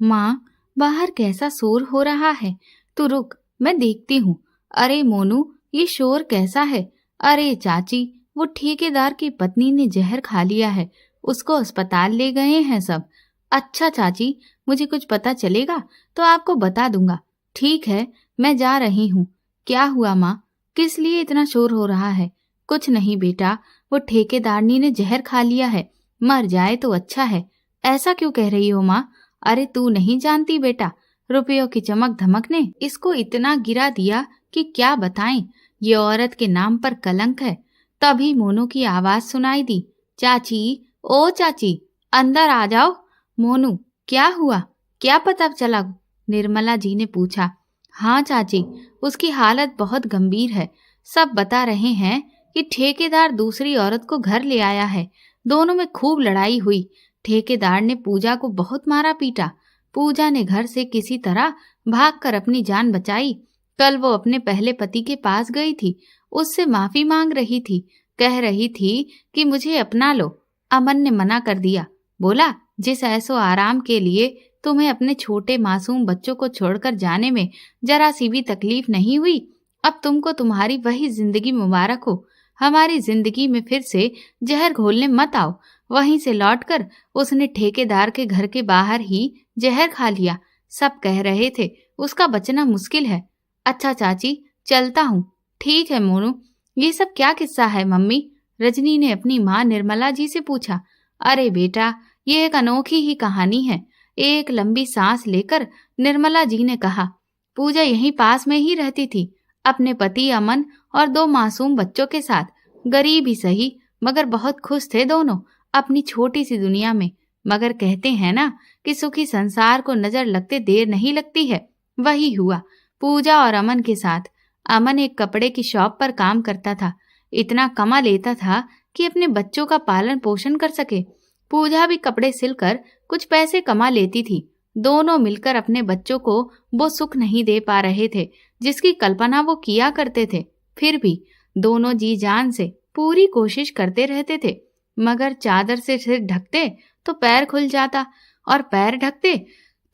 माँ, बाहर कैसा शोर हो रहा है। तू रुक, मैं देखती हूँ। अरे मोनू, ये शोर कैसा है। अरे चाची, वो ठेकेदार की पत्नी ने जहर खा लिया है, उसको अस्पताल ले गए हैं सब। अच्छा चाची, मुझे कुछ पता चलेगा तो आपको बता दूंगा। ठीक है, मैं जा रही हूँ। क्या हुआ माँ, किस लिए इतना शोर हो रहा है। कुछ नहीं बेटा, वो ठेकेदारनी ने जहर खा लिया है, मर जाए तो अच्छा है। ऐसा क्यों कह रही हो माँ। अरे तू नहीं जानती बेटा, रुपयों की चमक धमक ने इसको इतना गिरा दिया कि क्या बताएं। ये औरत के नाम पर कलंक है। तभी मोनू की आवाज सुनाई दी। चाची, ओ चाची, अंदर आ जाओ। मोनू, क्या हुआ, क्या पता चला। निर्मला जी ने पूछा। हाँ चाची, उसकी हालत बहुत गंभीर है। सब बता रहे हैं कि ठेकेदार दूसरी औरत को घर ले आया है। दोनों में खूब लड़ाई हुई। ठेकेदार ने पूजा को बहुत मारा पीटा। पूजा ने घर से किसी तरह भागकर अपनी जान बचाई। कल वो अपने पहले पति के पास गई थी, उससे माफी मांग रही थी। कह रही थी कि मुझे अपना लो। अमन ने मना कर दिया। बोला, जिस ऐसो आराम के लिए तुम्हें अपने छोटे मासूम बच्चों को छोड़कर जाने में जरा सी भी तकलीफ नहीं हुई, अब तुमको तुम्हारी वही जिंदगी मुबारक हो। हमारी जिंदगी में फिर से जहर घोलने मत आओ। वहीं से लौटकर उसने ठेकेदार के घर के बाहर ही जहर खा लिया। सब कह रहे थे उसका बचना मुश्किल है। अच्छा चाची, चलता हूँ। ठीक है मोनू, ये सब क्या किस्सा है मम्मी। रजनी ने अपनी माँ निर्मला जी से पूछा। अरे बेटा, ये एक अनोखी ही कहानी है। एक लंबी सांस लेकर निर्मला जी ने कहा। पूजा यहीं पास में ही रहती थी, अपने पति अमन और 2 मासूम बच्चों के साथ। गरीब ही सही, मगर बहुत खुश थे दोनों अपनी छोटी सी दुनिया में। मगर कहते हैं ना कि सुखी संसार को नजर लगते देर नहीं लगती है। वही हुआ पूजा और अमन के साथ। अमन एक कपड़े की शॉप पर काम करता था। इतना कमा लेता था कि अपने बच्चों का पालन पोषण कर सके। पूजा भी कपड़े सिलकर कुछ पैसे कमा लेती थी। दोनों मिलकर अपने बच्चों को वो सुख नहीं दे पा रहे थे जिसकी कल्पना वो किया करते थे। फिर भी दोनों जी जान से पूरी कोशिश करते रहते थे। मगर चादर से सिर ढकते तो पैर खुल जाता, और पैर ढकते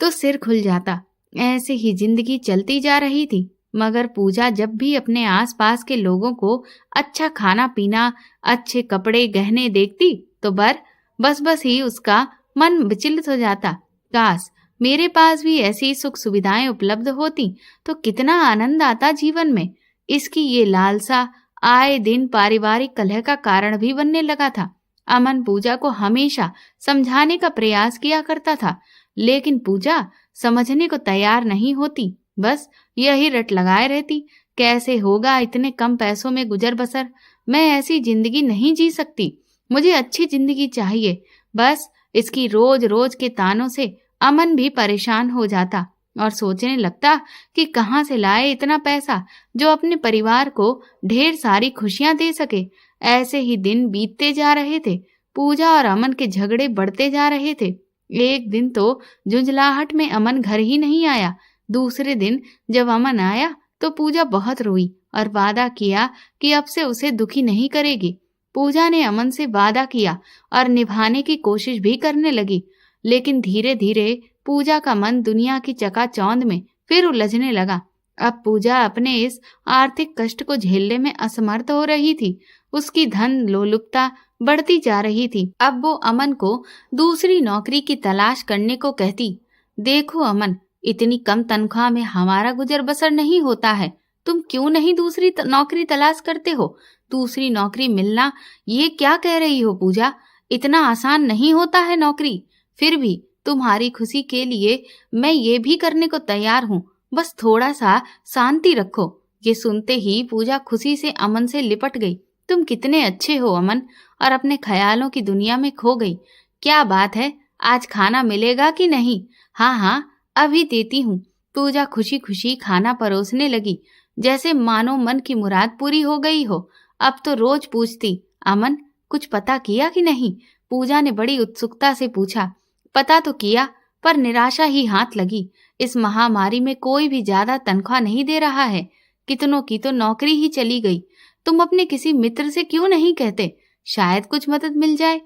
तो सिर खुल जाता। ऐसे ही जिंदगी चलती जा रही थी। मगर पूजा जब भी अपने आसपास के लोगों को अच्छा खाना पीना, अच्छे कपड़े गहने देखती तो बस ही उसका मन विचलित हो जाता। काश मेरे पास भी ऐसी सुख सुविधाएं उपलब्ध होती तो कितना आनंद आता जीवन में। इसकी ये लालसा आए दिन पारिवारिक कलह का कारण भी बनने लगा था। अमन पूजा को हमेशा समझाने का प्रयास किया करता था, लेकिन पूजा समझने को तैयार नहीं होती। बस यही रट लगाए रहती, कैसे होगा इतने कम पैसों में गुजर बसर। मैं ऐसी जिंदगी नहीं जी सकती, मुझे अच्छी जिंदगी चाहिए। बस इसकी रोज रोज के तानों से अमन भी परेशान हो जाता और सोचने लगता कि कहाँ से लाए इतना पैसा जो अपने परिवार को ढेर सारी खुशियां दे सके। ऐसे ही दिन बीतते जा रहे थे। पूजा और अमन के झगड़े बढ़ते जा रहे थे। एक दिन तो झुंझलाहट में अमन घर ही नहीं आया। दूसरे दिन जब अमन आया तो पूजा बहुत रोई और वादा किया कि अब से उसे दुखी नहीं करेगी। पूजा ने अमन से वादा किया और निभाने की कोशिश भी करने लगी, लेकिन धीरे धीरे पूजा का मन दुनिया की चकाचौंध में फिर उलझने लगा। अब पूजा अपने इस आर्थिक कष्ट को झेलने में असमर्थ हो रही थी। उसकी धन लोलुपता बढ़ती जा रही थी। अब वो अमन को दूसरी नौकरी की तलाश करने को कहती। देखो अमन, इतनी कम तनख्वाह में हमारा गुजर बसर नहीं होता है। तुम क्यों नहीं दूसरी नौकरी तलाश करते हो। दूसरी नौकरी मिलना, ये क्या कह रही हो पूजा। इतना आसान नहीं होता है नौकरी। फिर भी तुम्हारी खुशी के लिए मैं ये भी करने को तैयार हूँ। बस थोड़ा सा शांति रखो। ये सुनते ही पूजा खुशी से अमन से लिपट गई। तुम कितने अच्छे हो अमन, और अपने ख्यालों की दुनिया में खो गई। क्या बात है, आज खाना मिलेगा कि नहीं। हाँ हाँ, अभी देती हूँ। पूजा खुशी खुशी खाना परोसने लगी, जैसे मानो मन की मुराद पूरी हो गई हो। अब तो रोज पूछती, अमन कुछ पता किया कि नहीं। पूजा ने बड़ी उत्सुकता से पूछा। पता तो किया, पर निराशा ही हाथ लगी। इस महामारी में कोई भी ज्यादा तनख्वाह नहीं दे रहा है। कितनों की तो नौकरी ही चली गई। तुम अपने किसी मित्र से क्यों नहीं कहते, शायद कुछ मदद मिल जाए।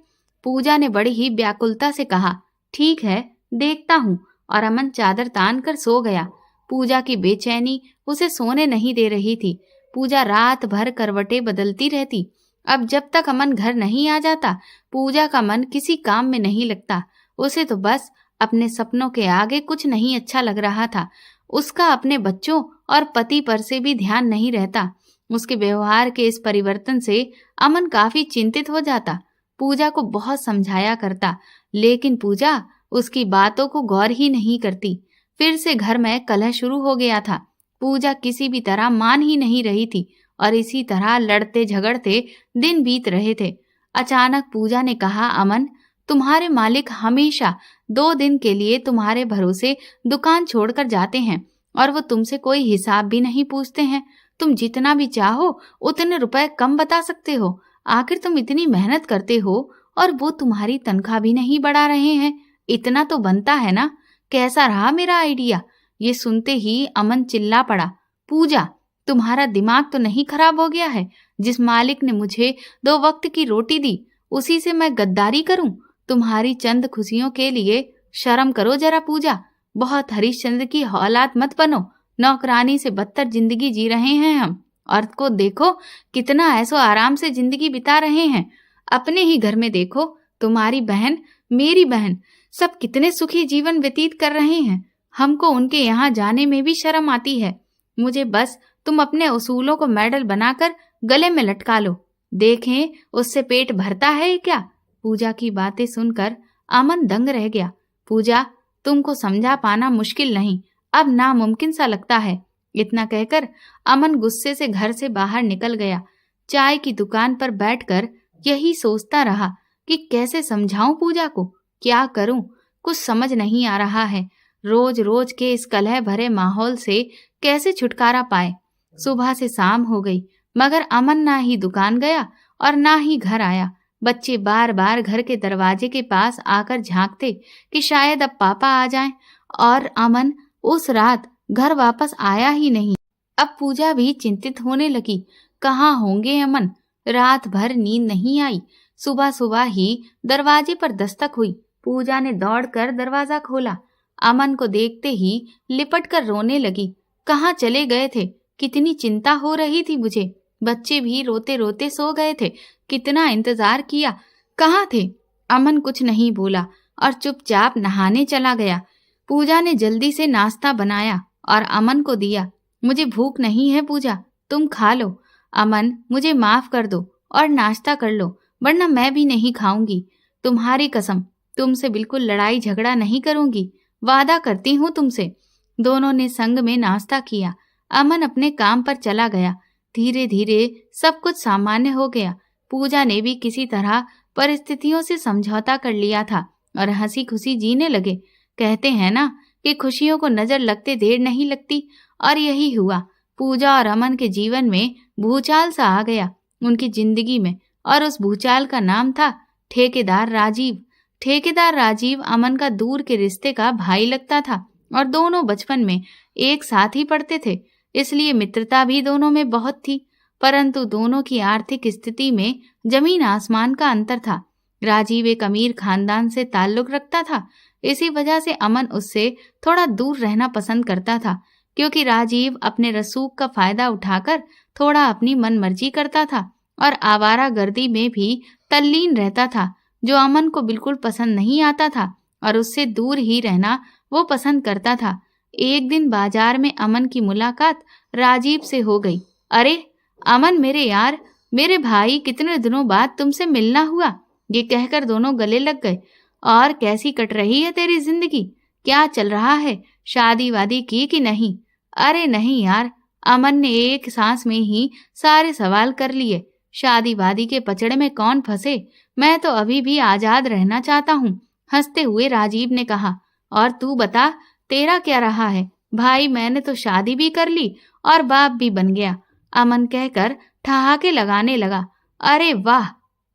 पूजा ने बड़ी ही व्याकुलता से कहा। ठीक है, देखता हूँ, और अमन चादर तान कर सो गया। पूजा की बेचैनी उसे सोने नहीं दे रही थी। पूजा रात भर करवटें बदलती रहती। अब जब तक अमन घर नहीं आ जाता, पूजा का मन किसी काम में नहीं लगता। उसे तो बस अपने सपनों के आगे कुछ नहीं अच्छा लग रहा था। उसका अपने बच्चों और पति पर से भी ध्यान नहीं रहता। उसके व्यवहार के इस परिवर्तन से अमन काफी चिंतित हो जाता। पूजा को बहुत समझाया करता, लेकिन पूजा उसकी बातों को गौर ही नहीं करती। फिर से घर में कलह शुरू हो गया था। पूजा किसी भी तरह मान ही नहीं रही थी और इसी तरह लड़ते झगड़ते दिन बीत रहे थे। अचानक पूजा ने कहा, अमन, तुम्हारे मालिक हमेशा 2 दिन के लिए तुम्हारे भरोसे दुकान छोड़कर जाते हैं और वो तुमसे कोई हिसाब भी नहीं पूछते हैं। तुम जितना भी चाहो उतने रुपए कम बता सकते हो। आखिर तुम इतनी मेहनत करते हो और वो तुम्हारी तनख्वाह भी नहीं बढ़ा रहे हैं। इतना तो बनता है ना। कैसा रहा मेरा आइडिया? ये सुनते ही अमन चिल्ला पड़ा, पूजा, तुम्हारा दिमाग तो नहीं खराब हो गया है? जिस मालिक ने मुझे 2 वक्त की रोटी दी, उसी से मैं गद्दारी करूं? तुम्हारी चंद खुशियों के लिए शर्म करो जरा पूजा। बहुत हरिश्चंद्र की औलाद मत बनो। नौकरानी से बदतर जिंदगी जी रहे हैं हम, और को देखो कितना ऐसो आराम से जिंदगी बिता रहे हैं। अपने ही घर में देखो, तुम्हारी बहन, मेरी बहन, सब कितने सुखी जीवन व्यतीत कर रहे हैं। हमको उनके यहाँ जाने में भी शर्म आती है। मुझे बस तुम अपने उसूलों को मेडल बनाकर गले में लटका लो, देखें उससे पेट भरता है क्या। पूजा की बातें सुनकर अमन दंग रह गया। पूजा, तुमको समझा पाना मुश्किल नहीं, अब नामुमकिन सा लगता है। इतना कहकर अमन गुस्से से घर से बाहर निकल गया। चाय की दुकान पर बैठकर यही सोचता रहा कि कैसे समझाऊं पूजा को, क्या करूं, कुछ समझ नहीं आ रहा है। रोज रोज के इस कलह भरे माहौल से कैसे छुटकारा पाए। सुबह से शाम हो गई, मगर अमन ना ही दुकान गया और ना ही घर आया। बच्चे बार बार घर के दरवाजे के पास आकर झांकते कि शायद अब पापा आ जाएं, और अमन उस रात घर वापस आया ही नहीं। अब पूजा भी चिंतित होने लगी, कहाँ होंगे अमन। रात भर नींद नहीं आई। सुबह सुबह ही दरवाजे पर दस्तक हुई। पूजा ने दौड़कर दरवाजा खोला। अमन को देखते ही लिपट कर रोने लगी। कहाँ चले गए थे? कितनी चिंता हो रही थी मुझे। बच्चे भी रोते रोते सो गए थे। कितना इंतजार किया, कहाँ थे? अमन कुछ नहीं बोला और चुपचाप नहाने चला गया। पूजा ने जल्दी से नाश्ता बनाया और अमन को दिया। मुझे भूख नहीं है पूजा, तुम खा लो। अमन, मुझे माफ कर दो और नाश्ता कर लो, वरना मैं भी नहीं खाऊंगी। तुम्हारी कसम, तुमसे बिल्कुल लड़ाई झगड़ा नहीं करूंगी, वादा करती हूँ तुमसे। दोनों ने संग में नाश्ता किया। अमन अपने काम पर चला गया। धीरे धीरे सब कुछ सामान्य हो गया। पूजा ने भी किसी तरह परिस्थितियों से समझौता कर लिया था और हंसी खुशी जीने लगे। कहते हैं ना कि खुशियों को नजर लगते देर नहीं लगती, और यही हुआ। पूजा और अमन के जीवन में भूचाल सा आ गया उनकी जिंदगी में, और उस भूचाल का नाम था ठेकेदार राजीव। ठेकेदार राजीव अमन का दूर के रिश्ते का भाई लगता था और दोनों बचपन में एक साथ ही पढ़ते थे, इसलिए मित्रता भी दोनों में बहुत थी। परंतु दोनों की आर्थिक स्थिति में जमीन आसमान का अंतर था। राजीव एक अमीर खानदान से ताल्लुक रखता था, इसी वजह से अमन उससे थोड़ा दूर रहना पसंद करता था, क्योंकि राजीव अपने रसूख का फायदा उठाकर थोड़ा अपनी मनमर्जी करता था और आवारागर्दी में भी तल्लीन रहता था, जो अमन को बिल्कुल पसंद नहीं आता था और उससे दूर ही रहना वो पसंद करता था। एक दिन बाजार में अमन की मुलाकात राजीव से हो गई। अरे अमन, मेरे यार, मेरे भाई, कितने दिनों बाद तुमसे मिलना हुआ। ये कहकर दोनों गले लग गए। और कैसी कट रही है तेरी जिंदगी? क्या चल रहा है? शादी वादी की कि नहीं? अरे नहीं यार, अमन ने एक सांस में ही सारे सवाल कर लिए। शादी वादी के पचड़े में कौन फंसे, मैं तो अभी भी आजाद रहना चाहता हूँ, हंसते हुए राजीव ने कहा। और तू बता, तेरा क्या रहा है? भाई, मैंने तो शादी भी कर ली और बाप भी बन गया, अमन कहकर ठहाके लगाने लगा। अरे वाह,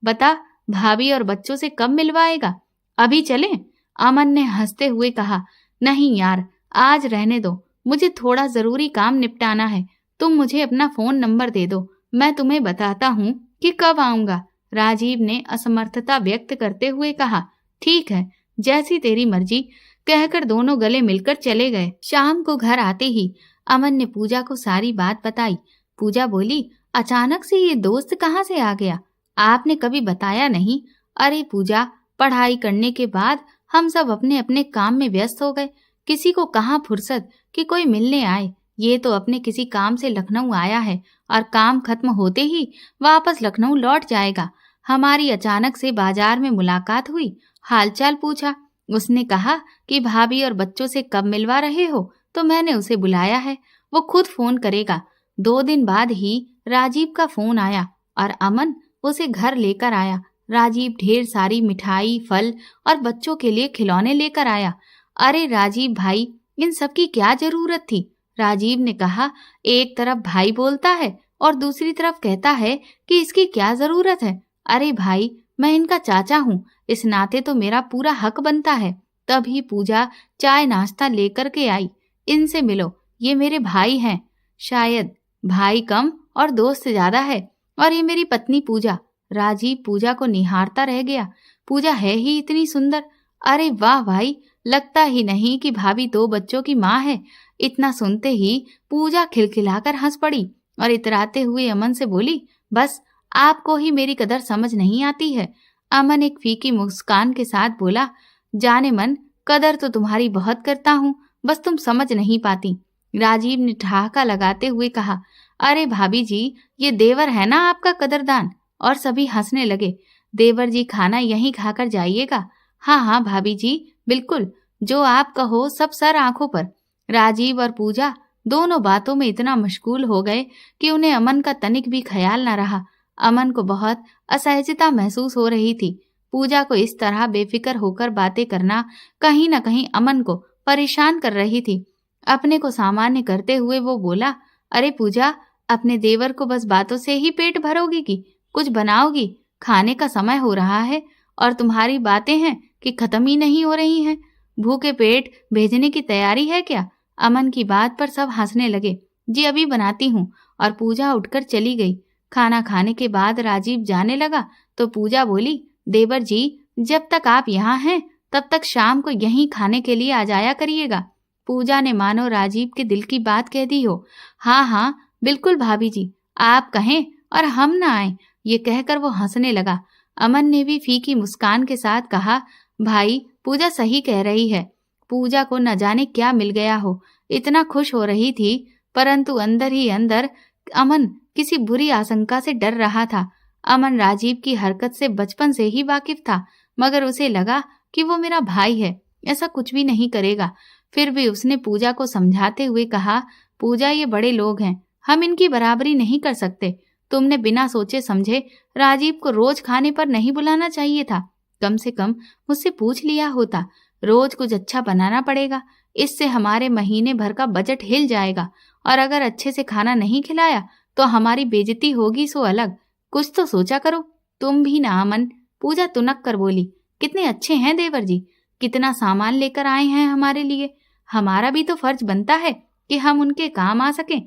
बता भाभी और बच्चों से कब मिलवाएगा? अभी चलें? अमन ने हंसते हुए कहा। नहीं यार, आज रहने दो, मुझे थोड़ा जरूरी काम निपटाना है। तुम मुझे अपना फोन नंबर दे दो, मैं तुम्हें बताता हूँ कि कब आऊंगा। राजीव ने असमर्थता व्यक्त करते हुए कहा। ठीक है, जैसी तेरी मर्जी, कहकर दोनों गले मिलकर चले गए। शाम को घर आते ही अमन ने पूजा को सारी बात बताई। पूजा बोली, अचानक से ये दोस्त कहाँ से आ गया? आपने कभी बताया नहीं। अरे पूजा, पढ़ाई करने के बाद हम सब अपने अपने काम में व्यस्त हो गए। किसी को कहाँ फुर्सत कि कोई मिलने आए। ये तो अपने किसी काम से लखनऊ आया है और काम खत्म होते ही वापस लखनऊ लौट जाएगा। हमारी अचानक से बाजार में मुलाकात हुई, हालचाल पूछा। उसने कहा कि भाभी और बच्चों से कब मिलवा रहे हो, तो मैंने उसे बुलाया है, वो खुद फोन करेगा। 2 दिन बाद ही राजीव का फोन आया और अमन उसे घर लेकर आया। राजीव ढेर सारी मिठाई, फल और बच्चों के लिए खिलौने लेकर आया। अरे राजीव भाई, इन सब की क्या जरूरत थी? राजीव ने कहा, एक तरफ भाई बोलता है और दूसरी तरफ कहता है कि इसकी क्या जरूरत है। अरे भाई, मैं इनका चाचा हूँ, इस नाते तो मेरा पूरा हक बनता है। तभी पूजा चाय नाश्ता लेकर के आई। इनसे मिलो, ये मेरे भाई हैं। शायद भाई कम और दोस्त ज्यादा है। और ये मेरी पत्नी पूजा। राजीव पूजा को निहारता रह गया। पूजा है ही इतनी सुंदर। अरे वाह भाई, लगता ही नहीं कि भाभी 2 बच्चों की माँ है। इतना सुनते ही पूजा खिलखिलाकर हंस पड़ी और इतराते हुए अमन से बोली, बस आपको ही मेरी कदर समझ नहीं आती है। अमन एक फीकी मुस्कान के साथ बोला, जाने मन, कदर तो तुम्हारी बहुत करता हूँ, बस तुम समझ नहीं पाती। राजीव ने ठहाका लगाते हुए कहा, अरे भाभी जी, ये देवर है ना आपका कदरदान। और सभी हंसने लगे। देवर जी, खाना यहीं खाकर जाइएगा। हाँ हाँ भाभी जी, बिल्कुल, जो आप कहो सब सर आंखों पर। राजीव और पूजा दोनों बातों में इतना मशगूल हो गए कि उन्हें अमन का तनिक भी ख्याल न रहा। अमन को बहुत असहजता महसूस हो रही थी। पूजा को इस तरह बेफिक्र होकर बातें करना कहीं न कहीं अमन को परेशान कर रही थी। अपने को सामान्य करते हुए वो बोला, अरे पूजा, अपने देवर को बस बातों से ही पेट भरोगी कि कुछ बनाओगी? खाने का समय हो रहा है और तुम्हारी बातें हैं कि खत्म ही नहीं हो रही हैं। भूखे पेट भेजने की तैयारी है क्या? अमन की बात पर सब हंसने लगे। जी अभी बनाती हूँ। और पूजा उठकर चली गई। खाना खाने के बाद राजीव जाने लगा तो पूजा बोली, देवर जी, जब तक आप यहाँ हैं तब तक शाम को यहीं खाने के लिए आ जाया करिएगा। पूजा ने मानो राजीव के दिल की बात कह दी हो। हाँ हाँ बिल्कुल भाभी जी, आप कहें और हम ना आए। ये कहकर वो हंसने लगा। अमन ने भी फीकी मुस्कान के साथ कहा, भाई पूजा सही कह रही है। पूजा को न जाने क्या मिल गया हो, इतना खुश हो रही थी, परंतु अंदर ही अंदर अमन किसी बुरी आशंका से डर रहा था। अमन राजीव की हरकत से बचपन से ही वाकिफ था, मगर उसे लगा कि वो मेरा भाई है, ऐसा कुछ भी नहीं करेगा। फिर भी उसने पूजा को समझाते हुए कहा, पूजा, ये बड़े लोग हैं, हम इनकी बराबरी नहीं कर सकते। तुमने बिना सोचे समझे राजीव को रोज खाने पर नहीं बुलाना चाहिए था। कम से कम मुझसे पूछ लिया होता। रोज कुछ अच्छा बनाना पड़ेगा, इससे हमारे महीने भर का बजट हिल जाएगा। और अगर अच्छे से खाना नहीं खिलाया तो हमारी बेइज्जती होगी, सो अलग। कुछ तो सोचा करो। तुम भी ना अमन। पूजा तुनक कर बोली, कितने अच्छे हैं देवर जी, कितना सामान लेकर आए हैं हमारे लिए। हमारा भी तो फर्ज बनता है कि हम उनके काम आ सकें।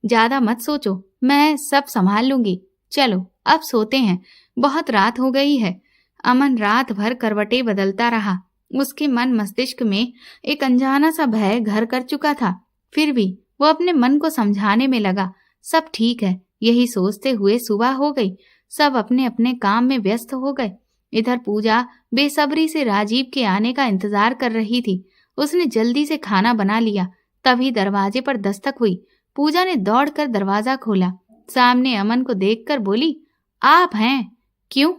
ज्यादा मत सोचो, मैं सब संभाल लूंगी। चलो अब सोते हैं, बहुत रात हो गई है। अमन रात भर करवटें बदलता रहा। उसके मन मस्तिष्क में एक अनजाना सा भय घर कर चुका था। फिर भी वो अपने मन को समझाने में लगा, सब ठीक है। यही सोचते हुए सुबह हो गई। सब अपने अपने काम में व्यस्त हो गए। इधर पूजा बेसब्री से राजीव के आने का इंतजार कर रही थी। उसने जल्दी से खाना बना लिया। तभी दरवाजे पर दस्तक हुई। पूजा ने दौड़कर दरवाजा खोला। सामने अमन को देखकर बोली, आप हैं? क्यों,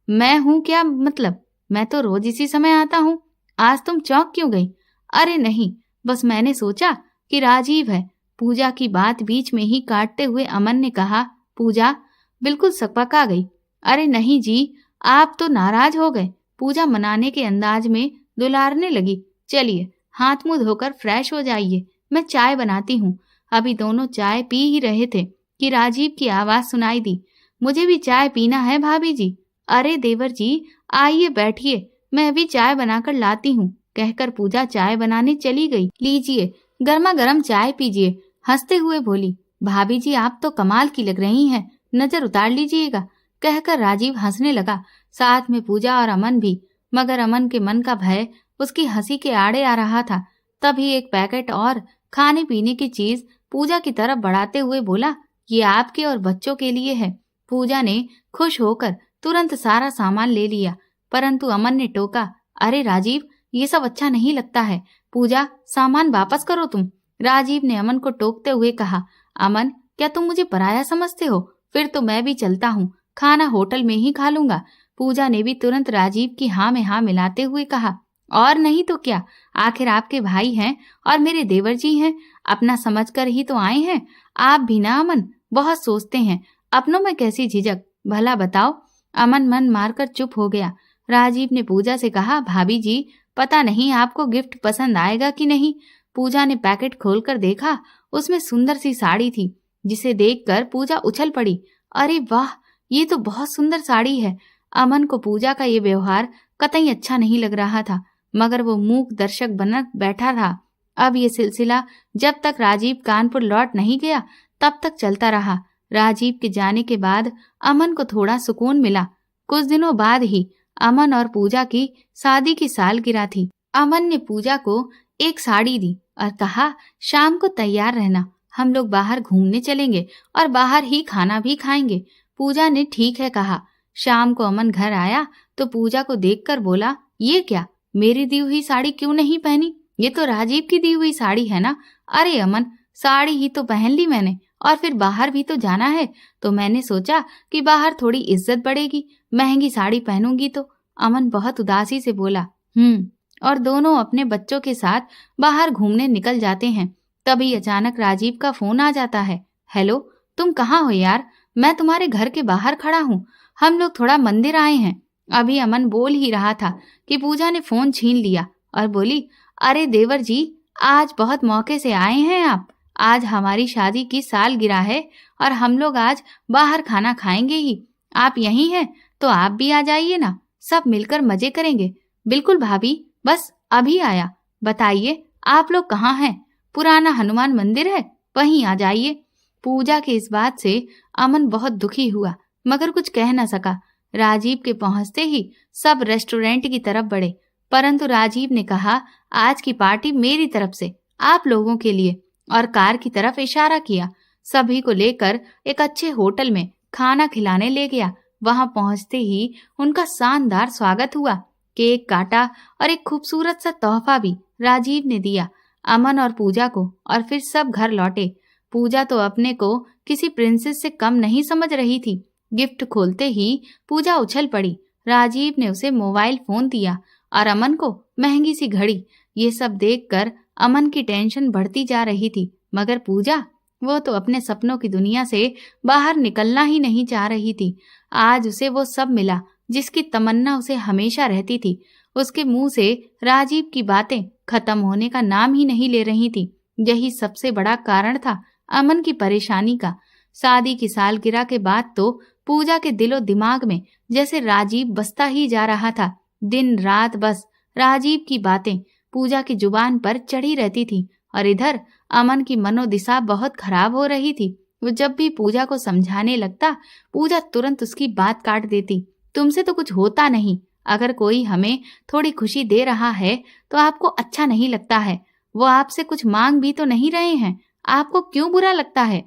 मैं हूं क्या मतलब? मैं तो रोज इसी समय आता हूँ, आज तुम चौंक क्यों गई? अरे नहीं, बस मैंने सोचा कि राजीव है। पूजा की बात बीच में ही काटते हुए अमन ने कहा, पूजा बिल्कुल सकपका गई। अरे नहीं जी, आप तो नाराज हो गए। पूजा मनाने के अंदाज में दुलारने लगी। चलिए हाथ मुंह धोकर फ्रेश हो जाइए, मैं चाय बनाती हूँ। अभी दोनों चाय पी ही रहे थे कि राजीव की आवाज सुनाई दी, मुझे भी चाय पीना है भाभी जी। अरे देवर जी, आइए बैठिए, मैं भी चाय बनाकर लाती हूँ, कहकर पूजा चाय बनाने चली गई। लीजिए गर्मा गर्म चाय पीजिए, हंसते हुए बोली। भाभी जी, आप तो कमाल की लग रही हैं, नजर उतार लीजिएगा, कहकर राजीव हंसने लगा, साथ में पूजा और अमन भी। मगर अमन के मन का भय उसकी हंसी के आड़े आ रहा था। तभी एक पैकेट और खाने पीने की चीज पूजा की तरफ बढ़ाते हुए बोला, ये आपके और बच्चों के लिए है। पूजा ने खुश होकर तुरंत सारा सामान ले लिया, परंतु अमन ने टोका, अरे राजीव, ये सब अच्छा नहीं लगता है। पूजा, सामान वापस करो तुम। राजीव ने अमन को टोकते हुए कहा, अमन, क्या तुम मुझे पराया समझते हो? फिर तो मैं भी चलता हूँ, खाना होटल में ही खा लूंगा। पूजा ने भी तुरंत राजीव की हाँ में हाँ मिलाते हुए कहा, और नहीं तो क्या, आखिर आपके भाई हैं और मेरे देवर जी हैं, अपना समझकर ही तो आए हैं। आप भी ना अमन, बहुत सोचते हैं, अपनों में कैसी झिझक, भला बताओ। अमन मन मारकर चुप हो गया। राजीव ने पूजा से कहा, भाभी जी, पता नहीं आपको गिफ्ट पसंद आएगा कि नहीं। पूजा ने पैकेट खोलकर देखा, उसमें सुंदर सी साड़ी थी, जिसे देखकर पूजा उछल पड़ी। अरे वाह, ये तो बहुत सुंदर साड़ी है। अमन को पूजा का ये व्यवहार कतई अच्छा नहीं लग रहा था, मगर वो मूक दर्शक बनकर बैठा था। अब ये सिलसिला जब तक राजीव कानपुर लौट नहीं गया तब तक चलता रहा। राजीव के जाने के बाद अमन को थोड़ा सुकून मिला। कुछ दिनों बाद ही अमन और पूजा की शादी की सालगिरह थी। अमन ने पूजा को एक साड़ी दी और कहा, शाम को तैयार रहना, हम लोग बाहर घूमने चलेंगे और बाहर ही खाना भी खाएंगे। पूजा ने ठीक है कहा। शाम को अमन घर आया तो पूजा को देखकर बोला, ये क्या, मेरी दी हुई साड़ी क्यों नहीं पहनी? ये तो राजीव की दी हुई साड़ी है ना। अरे अमन, साड़ी ही तो पहन ली मैंने, और फिर बाहर भी तो जाना है, तो मैंने सोचा कि बाहर थोड़ी इज्जत बढ़ेगी, महंगी साड़ी पहनूंगी तो। अमन बहुत उदासी से बोला, और दोनों अपने बच्चों के साथ बाहर घूमने निकल जाते हैं। तभी अचानक राजीव का फोन आ जाता है। हेलो, तुम कहाँ हो यार? मैं तुम्हारे घर के बाहर खड़ा हूँ, हम लोग थोड़ा मंदिर आए हैं। अभी अमन बोल ही रहा था कि पूजा ने फोन छीन लिया और बोली, अरे देवर जी, आज बहुत मौके से आए हैं आप। आज हमारी शादी की सालगिरह है और हम लोग आज बाहर खाना खाएंगे ही। आप यहीं हैं तो आप भी आ जाइए ना, सब मिलकर मजे करेंगे। बिल्कुल भाभी, बस अभी आया। बताइए आप लोग कहाँ हैं? पुराना हनुमान मंदिर है, वहीं आ जाइए। पूजा की इस बात से अमन बहुत दुखी हुआ, मगर कुछ कह न सका। राजीव के पहुंचते ही सब रेस्टोरेंट की तरफ बढ़े, परंतु राजीव ने कहा, आज की पार्टी मेरी तरफ से आप लोगों के लिए, और कार की तरफ इशारा किया। सभी को लेकर एक अच्छे होटल में खाना खिलाने ले गया। वहां पहुंचते ही उनका शानदार स्वागत हुआ। केक काटा और एक खूबसूरत सा तोहफा भी राजीव ने दिया अमन और पूजा को, और फिर सब घर लौटे। पूजा तो अपने को किसी प्रिंसेस से कम नहीं समझ रही थी। गिफ्ट खोलते ही पूजा उछल पड़ी। राजीव ने उसे मोबाइल फोन दिया और अमन को महंगी सी घड़ी। ये सब देखकर अमन की टेंशन बढ़ती जा रही थी, मगर पूजा, वो तो अपने सपनों की दुनिया से बाहर निकलना ही नहीं चाह रही थी। आज उसे वो सब मिला जिसकी तमन्ना उसे हमेशा रहती थी। उसके मुंह से राजीव की बातें खत्म होने का नाम ही नहीं ले रही थी। यही सबसे बड़ा कारण था अमन की परेशानी का। शादी की सालगिरह के बाद तो पूजा के दिलो दिमाग में जैसे राजीव बसता ही जा रहा था। दिन रात बस राजीव की बातें पूजा की जुबान पर चढ़ी रहती थी, और इधर अमन की मनोदिशा बहुत खराब हो रही थी। वो जब भी पूजा को समझाने लगता, पूजा तुरंत उसकी बात काट देती। तुमसे तो कुछ होता नहीं, अगर कोई हमें थोड़ी खुशी दे रहा है तो आपको अच्छा नहीं लगता है। वो आपसे कुछ मांग भी तो नहीं रहे हैं, आपको क्यों बुरा लगता है?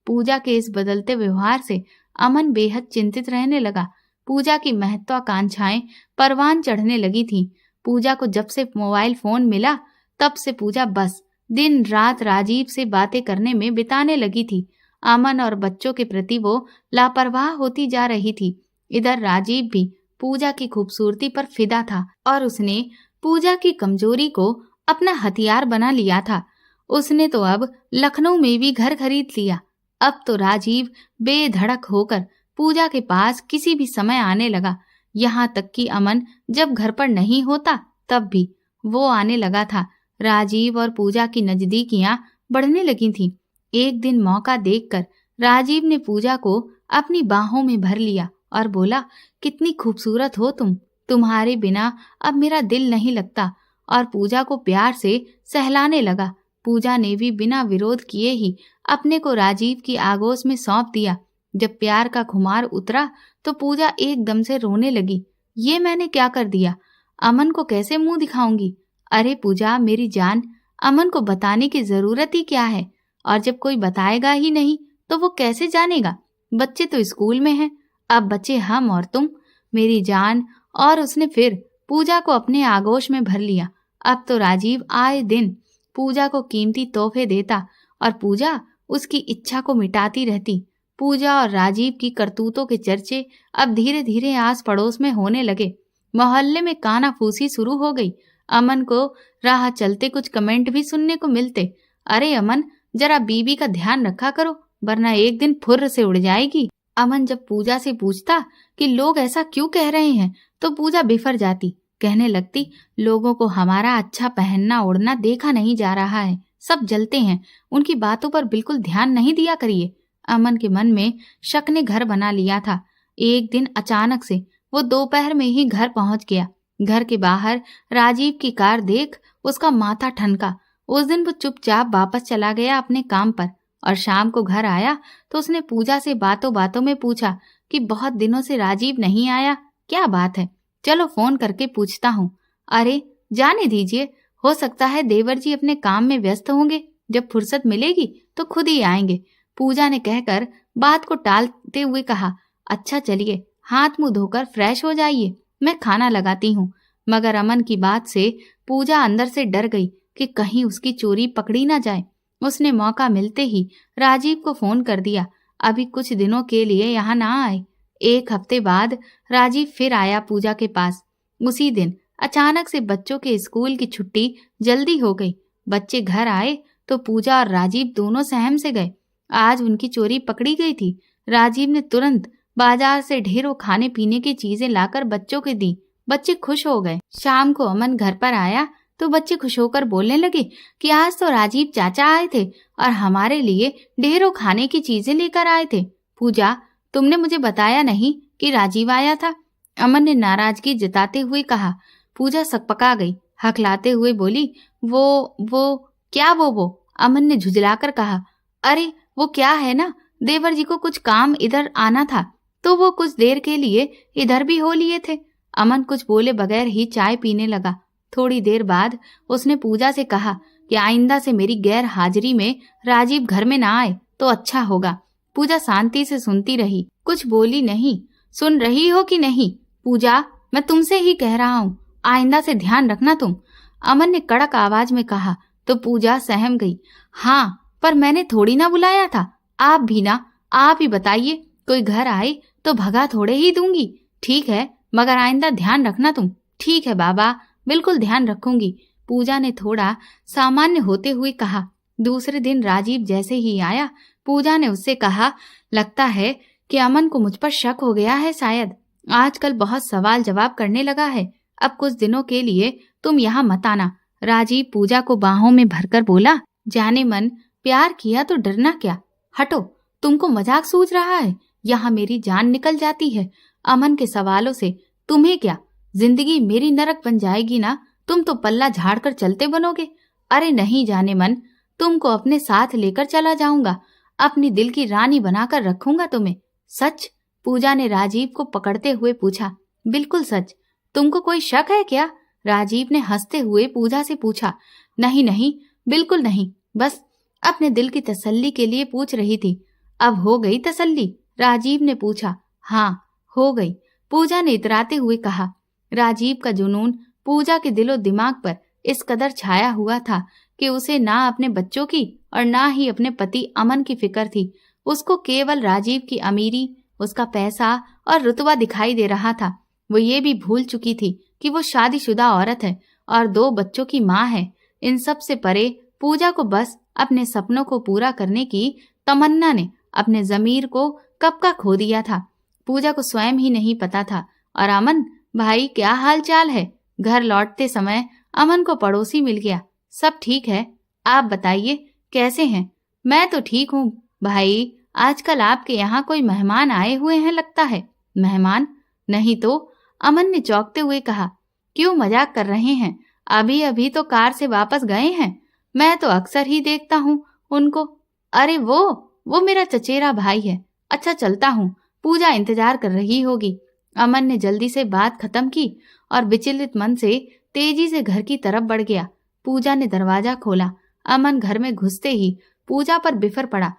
पूजा के इस बदलते व्यवहार से अमन बेहद चिंतित रहने लगा। पूजा की महत्वाकांक्षाएं परवान चढ़ने लगी थीं। पूजा को जब से मोबाइल फोन मिला तब से पूजा बस दिन रात राजीव से बातें करने में बिताने लगी थी। अमन और बच्चों के प्रति वो लापरवाह होती जा रही थी। इधर राजीव भी पूजा की खूबसूरती पर फिदा था, और उसने पूजा की कमजोरी को अपना हथियार बना लिया था। उसने तो अब लखनऊ में भी घर खरीद लिया। अब तो राजीव बेधड़क होकर पूजा के पास किसी भी समय आने लगा। यहाँ तक कि अमन जब घर पर नहीं होता तब भी वो आने लगा था। राजीव और पूजा की नजदीकियां बढ़ने लगी थीं। एक दिन मौका देखकर राजीव ने पूजा को अपनी बाहों में भर लिया और बोला, कितनी खूबसूरत हो तुम, तुम्हारे बिना अब मेरा दिल नहीं लगता, और पूजा को प्यार से सहलाने लगा। पूजा ने भी बिना विरोध किए ही अपने को राजीव की आगोश में सौंप दिया। जब प्यार का खुमार उतरा तो पूजा एकदम से रोने लगी। ये मैंने क्या कर दिया? अमन को कैसे मुंह दिखाऊंगी? अरे पूजा मेरी जान, अमन को बताने की जरूरत ही क्या है? और जब कोई बताएगा ही नहीं तो वो कैसे जानेगा? बच्चे तो स्कूल में हैं, अब बच्चे हम और तुम, मेरी जान। और उसने फिर पूजा को अपने आगोश में भर लिया। अब तो राजीव आए दिन पूजा को कीमती तोहफे देता और पूजा उसकी इच्छा को मिटाती रहती। पूजा और राजीव की करतूतों के चर्चे अब धीरे धीरे आस पड़ोस में होने लगे। मोहल्ले में कानाफूसी शुरू हो गई। अमन को राह चलते कुछ कमेंट भी सुनने को मिलते। अरे अमन, जरा बीबी का ध्यान रखा करो, वरना एक दिन फुर्र से उड़ जाएगी। अमन जब पूजा से पूछता कि लोग ऐसा क्यों कह रहे हैं तो पूजा बिफर जाती। कहने लगती, लोगों को हमारा अच्छा पहनना ओढ़ना देखा नहीं जा रहा है, सब जलते हैं, उनकी बातों पर बिल्कुल ध्यान नहीं दिया करिए। अमन के मन में शक ने घर बना लिया था। एक दिन अचानक से वो दोपहर में ही घर पहुंच गया। घर के बाहर राजीव की कार देख उसका माथा ठनका। उस दिन वो चुपचाप वापस चला गया अपने काम पर और शाम को घर आया तो उसने पूजा से बातों बातों में पूछा कि बहुत दिनों से राजीव नहीं आया, क्या बात है? चलो फोन करके पूछता हूँ। अरे जाने दीजिए, हो सकता है देवर जी अपने काम में व्यस्त होंगे, जब फुर्सत मिलेगी तो खुद ही आएंगे, पूजा ने कहकर बात को टालते हुए कहा। अच्छा चलिए, हाथ मुंह धोकर फ्रेश हो जाइए, मैं खाना लगाती हूँ। मगर अमन की बात से पूजा अंदर से डर गई कि कहीं उसकी चोरी पकड़ी ना जाए। उसने मौका मिलते ही राजीव को फोन कर दिया, अभी कुछ दिनों के लिए यहाँ ना आए। एक हफ्ते बाद राजीव फिर आया पूजा के पास। उसी दिन अचानक से बच्चों के स्कूल की छुट्टी जल्दी हो गई। बच्चे घर आए तो पूजा और राजीव दोनों सहम से गए। आज उनकी चोरी पकड़ी गई थी। राजीव ने तुरंत बाजार से ढेरों खाने पीने की चीजें लाकर बच्चों को दी। बच्चे खुश हो गए। शाम को अमन घर पर आया तो बच्चे खुश होकर बोलने लगे कि आज तो राजीव चाचा आए थे और हमारे लिए ढेरों खाने की चीजें लेकर आए थे। पूजा, तुमने मुझे बताया नहीं कि राजीव आया था? अमन ने नाराजगी जताते हुए कहा। पूजा सकपका गई, हकलाते हुए बोली, वो क्या वो? अमन ने झुंझलाकर कहा, अरे वो क्या है ना, देवर जी को कुछ काम इधर आना था तो वो कुछ देर के लिए इधर भी हो लिए थे। अमन कुछ बोले बगैर ही चाय पीने लगा। थोड़ी देर बाद उसने पूजा से कहा कि आइंदा से मेरी गैर हाजिरी में राजीव घर में ना आए तो अच्छा होगा। पूजा शांति से सुनती रही, कुछ बोली नहीं। सुन रही हो कि नहीं? पूजा, मैं तुमसे ही कह रहा हूँ, आइंदा से ध्यान रखना तुम, अमन ने कड़क आवाज में कहा। तो पूजा सहम गई। हाँ, पर मैंने थोड़ी ना बुलाया था, आप भी ना, आप ही बताइए, कोई घर आए तो भगा थोड़े ही दूंगी। ठीक है, मगर आइंदा ध्यान रखना तुम। ठीक है बाबा, बिल्कुल ध्यान रखूंगी, पूजा ने थोड़ा सामान्य होते हुए कहा। दूसरे दिन राजीव जैसे ही आया, पूजा ने उससे कहा, लगता है कि अमन को मुझ पर शक हो गया है शायद, आजकल बहुत सवाल जवाब करने लगा है, अब कुछ दिनों के लिए तुम यहाँ मत आना। राजीव पूजा को बाहों में भरकर बोला, जाने मन, प्यार किया तो डरना क्या, हटो, तुमको मजाक सूझ रहा है, यहाँ मेरी जान निकल जाती है। अमन के सवालों से तुम्हें क्या, जिंदगी मेरी नरक बन जाएगी ना, तुम तो पल्ला झाड़कर चलते बनोगे। अरे नहीं जाने मन, तुमको अपने साथ लेकर चला जाऊंगा, अपनी दिल की रानी बनाकर रखूंगा तुम्हें। सच? पूजा ने राजीव को पकड़ते हुए पूछा। बिल्कुल सच। तुमको कोई शक है क्या? राजीव ने हंसते हुए पूजा से पूछा। नहीं नहीं, बिल्कुल नहीं, बस अपने दिल की तसल्ली के लिए पूछ रही थी। अब हो गई तसल्ली? राजीव ने पूछा। हाँ, हो गई, पूजा ने इतराते हुए कहा। राजीव का जुनून पूजा के दिलो दिमाग पर इस कदर छाया हुआ था कि उसे ना अपने बच्चों की और ना ही अपने पति अमन की फिक्र थी। उसको केवल राजीव की अमीरी, उसका पैसा और रुतबा दिखाई दे रहा था। वो ये भी भूल चुकी थी कि वो शादीशुदा औरत है और 2 बच्चों की माँ है। इन सब से परे पूजा को बस अपने सपनों को पूरा करने की तमन्ना ने अपने ज़मीर को कब का खो दिया था। पूजा को स्वयं ही नहीं पता था। और अमन भाई, क्या हाल चाल है? घर लौटते समय अमन को पड़ोसी मिल गया। सब ठीक है, आप बताइए कैसे हैं? मैं तो ठीक हूँ भाई, आजकल आपके यहाँ कोई मेहमान आए हुए हैं लगता है। मेहमान? नहीं तो, अमन ने चौंकते हुए कहा। क्यों मजाक कर रहे हैं? अभी अभी तो कार से वापस गए हैं, मैं तो अक्सर ही देखता हूँ उनको। अरे वो मेरा चचेरा भाई है। अच्छा चलता हूँ, पूजा इंतजार कर रही होगी। अमन ने जल्दी से बात खत्म की और विचलित मन से तेजी से घर की तरफ बढ़ गया। पूजा ने दरवाजा खोला। अमन घर में घुसते ही पूजा पर बिफर पड़ा।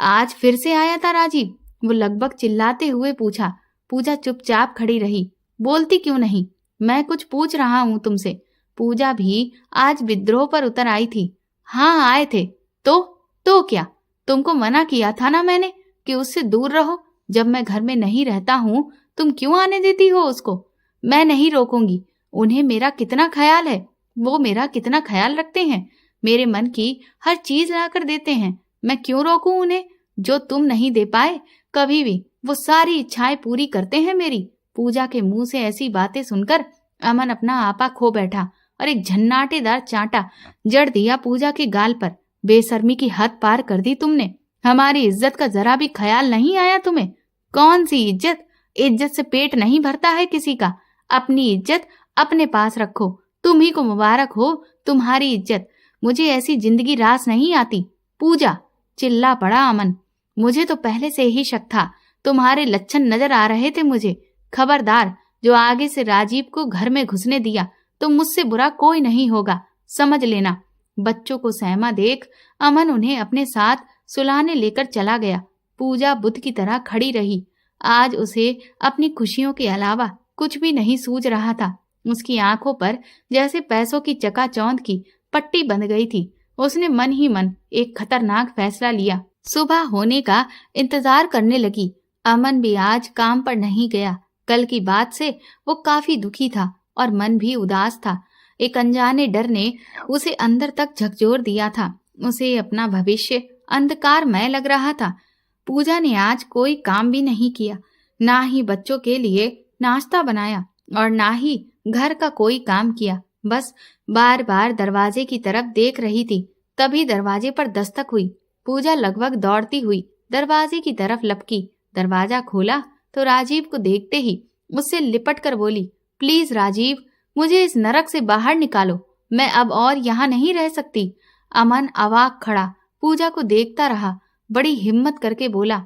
आज फिर से आया था राजीव? वो लगभग चिल्लाते हुए पूछा। पूजा चुपचाप खड़ी रही। बोलती क्यों नहीं? मैं कुछ पूछ रहा हूं तुमसे। पूजा भी आज विद्रोह पर उतर आई थी। हाँ आए थे। तो क्या? तुमको मना किया था ना मैंने कि उससे दूर रहो। जब मैं घर में नहीं रहता हूं तुम क्यों आने देती हो उसको? मैं नहीं रोकूंगी। उन्हें मेरा कितना ख्याल है, वो मेरा कितना ख्याल रखते हैं। मेरे मन की हर चीज ला कर देते हैं। मैं क्यों रोकूं उन्हें? जो तुम नहीं दे पाए कभी भी, वो सारी इच्छाएं पूरी करते हैं मेरी। पूजा के मुंह से ऐसी बातें सुनकर अमन अपना आपा खो बैठा और एक झन्नाटेदार चांटा जड़ दिया पूजा के गाल पर। बेशर्मी की हद पार कर दी तुमने। हमारी इज्जत का जरा भी ख्याल नहीं आया तुम्हें। कौन सी इज्जत? इज्जत से पेट नहीं भरता है किसी का। अपनी इज्जत अपने पास रखो। तुम ही को मुबारक हो तुम्हारी इज्जत। मुझे ऐसी जिंदगी रास नहीं आती। पूजा, चिल्ला पड़ा अमन। मुझे तो पहले से ही शक था। तुम्हारे लक्षण नजर आ रहे थे मुझे। खबरदार, जो आगे से राजीव को घर में घुसने दिया तो मुझसे बुरा कोई नहीं होगा, समझ लेना। बच्चों को सहमा देख अमन उन्हें अपने साथ सुलाने लेकर चला गया। पूजा बुद्ध की तरह खड़ी रही। आज उसे अपनी खुशियों के अलावा कुछ भी नहीं सूझ रहा था। उसकी आंखों पर जैसे पैसों की चकाचौंध की पट्टी बंध गई थी। उसने मन ही मन एक खतरनाक फैसला लिया। सुबह होने का इंतजार करने लगी। अमन भी आज काम पर नहीं गया। कल की बात से वो काफी दुखी था और मन भी उदास था। एक अनजाने डर ने उसे अंदर तक झकझोर दिया था। उसे अपना भविष्य अंधकारमय लग रहा था। पूजा ने आज कोई काम भी नहीं किया, ना ही बच्चों के लिए नाश्ता बनाया और ना ही घर का कोई काम किया। बस बार बार दरवाजे की तरफ देख रही थी। तभी दरवाजे पर दस्तक हुई। पूजा लगभग दौड़ती हुई दरवाजे की तरफ लपकी। दरवाजा खोला तो राजीव को देखते ही उससे लिपट कर बोली, प्लीज राजीव, मुझे इस नरक से बाहर निकालो। मैं अब और यहाँ नहीं रह सकती। अमन अवाक खड़ा पूजा को देखता रहा। बड़ी हिम्मत करके बोला,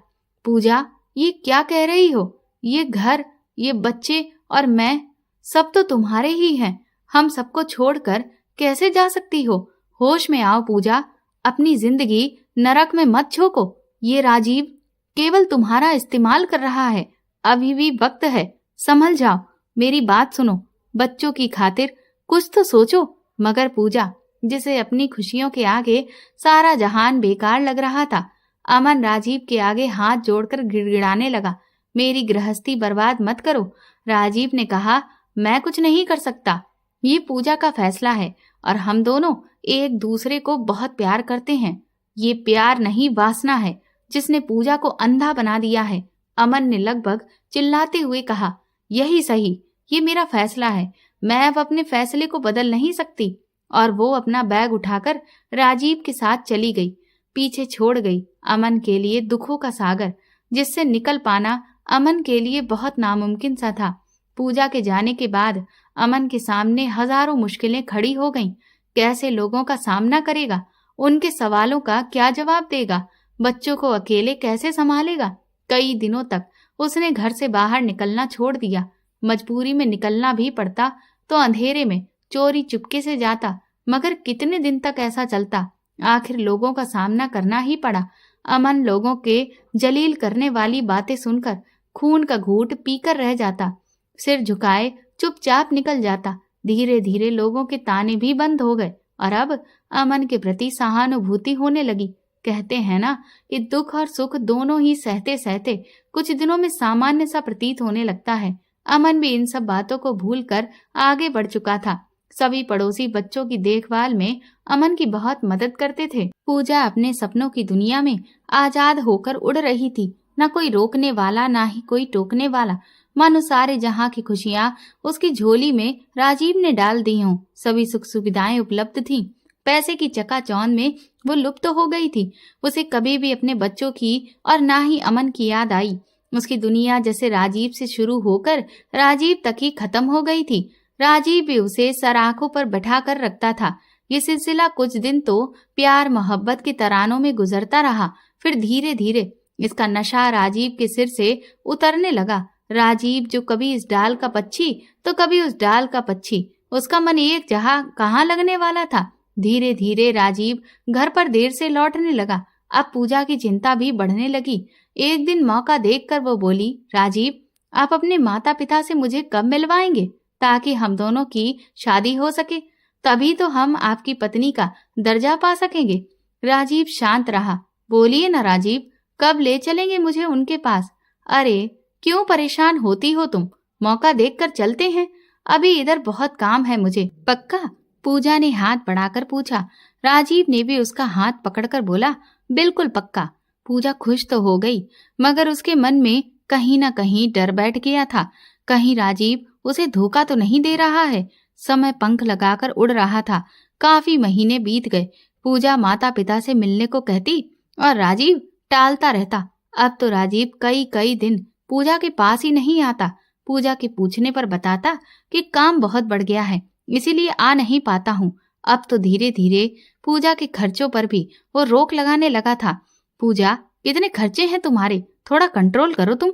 पूजा, ये क्या कह रही हो? ये घर, ये बच्चे और मैं, सब तो तुम्हारे ही हैं। हम सबको छोड़कर कैसे जा सकती हो? होश में आओ पूजा, अपनी जिंदगी नरक में मत झोंको। ये राजीव केवल तुम्हारा इस्तेमाल कर रहा है। अभी भी वक्त है, संभल जाओ। मेरी बात सुनो, बच्चों की खातिर कुछ तो सोचो। मगर पूजा, जिसे अपनी खुशियों के आगे सारा जहान बेकार लग रहा था, अमन राजीव के आगे हाथ जोड़कर गिड़गिड़ाने लगा। मेरी गृहस्थी बर्बाद मत करो। राजीव ने कहा, मैं कुछ नहीं कर सकता। ये पूजा का फैसला है और हम दोनों एक दूसरे को बहुत प्यार करते हैं। ये प्यार नहीं, वासना है जिसने पूजा को अंधा बना दिया है। अमन ने लगभग चिल्लाते हुए कहा, यही सही, ये मेरा फैसला है। मैं अब अपने फैसले को बदल नहीं सकती। और वो अपना बैग उठाकर राजीव के साथ चली गई। पीछे छोड़ गई अमन के लिए दुखों का सागर, जिससे निकल पाना अमन के लिए बहुत नामुमकिन सा था। पूजा के जाने के बाद अमन के सामने हजारों मुश्किलें खड़ी हो गईं। कैसे लोगों का सामना करेगा? उनके सवालों का क्या जवाब देगा? बच्चों को अकेले कैसे संभालेगा? कई दिनों तक उसने घर से बाहर निकलना छोड़ दिया। मजबूरी में निकलना भी पड़ता तो अंधेरे में चोरी चुपके से जाता। मगर कितने दिन तक ऐसा चलता? आखिर लोगों का सामना करना ही पड़ा। अमन लोगों के जलील करने वाली बातें सुनकर खून का घूंट पीकर रह जाता। सिर झुकाए चुपचाप निकल जाता। धीरे धीरे लोगों के ताने भी बंद हो गए और अब अमन के प्रति सहानुभूति होने लगी। कहते हैं ना कि दुख और सुख दोनों ही सहते सहते कुछ दिनों में सामान्य सा प्रतीत होने लगता है। अमन भी इन सब बातों को भूलकर आगे बढ़ चुका था। सभी पड़ोसी बच्चों की देखभाल में अमन की बहुत मदद करते थे। पूजा अपने सपनों की दुनिया में आजाद होकर उड़ रही थी। न कोई रोकने वाला, ना ही कोई टोकने वाला। मानो सारे जहां की खुशियां उसकी झोली में राजीव ने डाल दी हों। सभी सुख सुविधाएं उपलब्ध थीं। पैसे की चकाचौंध में वो लुप्त हो गई थी। उसे कभी भी अपने बच्चों की और ना ही अमन की याद आई। उसकी दुनिया जैसे राजीव से शुरू होकर राजीव तक ही खत्म हो गई थी। राजीव भी उसे सर आंखों पर बैठा कर रखता था। ये सिलसिला कुछ दिन तो प्यार मोहब्बत के तरानों में गुजरता रहा। फिर धीरे धीरे इसका नशा राजीव के सिर से उतरने लगा। राजीव जो कभी इस डाल का पक्षी तो कभी उस डाल का पक्षी, उसका मन एक जगह कहाँ लगने वाला था। धीरे धीरे राजीव घर पर देर से लौटने लगा। अब पूजा की चिंता भी बढ़ने लगी। एक दिन मौका देखकर वो बोली, राजीव, आप अपने माता पिता से मुझे कब मिलवाएंगे ताकि हम दोनों की शादी हो सके? तभी तो हम आपकी पत्नी का दर्जा पा सकेंगे। राजीव शांत रहा। बोलिए ना राजीव, कब ले चलेंगे मुझे उनके पास? अरे क्यों परेशान होती हो तुम? मौका देखकर चलते हैं। अभी इधर बहुत काम है मुझे। पक्का? पूजा ने हाथ बढ़ाकर पूछा। राजीव ने भी उसका हाथ पकड़कर बोला, बिल्कुल पक्का। पूजा खुश तो हो गई, मगर उसके मन में कहीं ना कहीं डर बैठ गया था। कहीं राजीव उसे धोखा तो नहीं दे रहा है। समय पंख लगाकर उड़ रहा था। काफी महीने बीत गए। पूजा माता पिता से मिलने को कहती और राजीव टालता रहता। अब तो राजीव कई कई दिन पूजा के पास ही नहीं आता। पूजा के पूछने पर बताता कि काम बहुत बढ़ गया है, इसीलिए आ नहीं पाता हूँ। अब तो धीरे धीरे पूजा के खर्चों पर भी वो रोक लगाने लगा था। पूजा, कितने खर्चे हैं तुम्हारे, थोड़ा कंट्रोल करो तुम।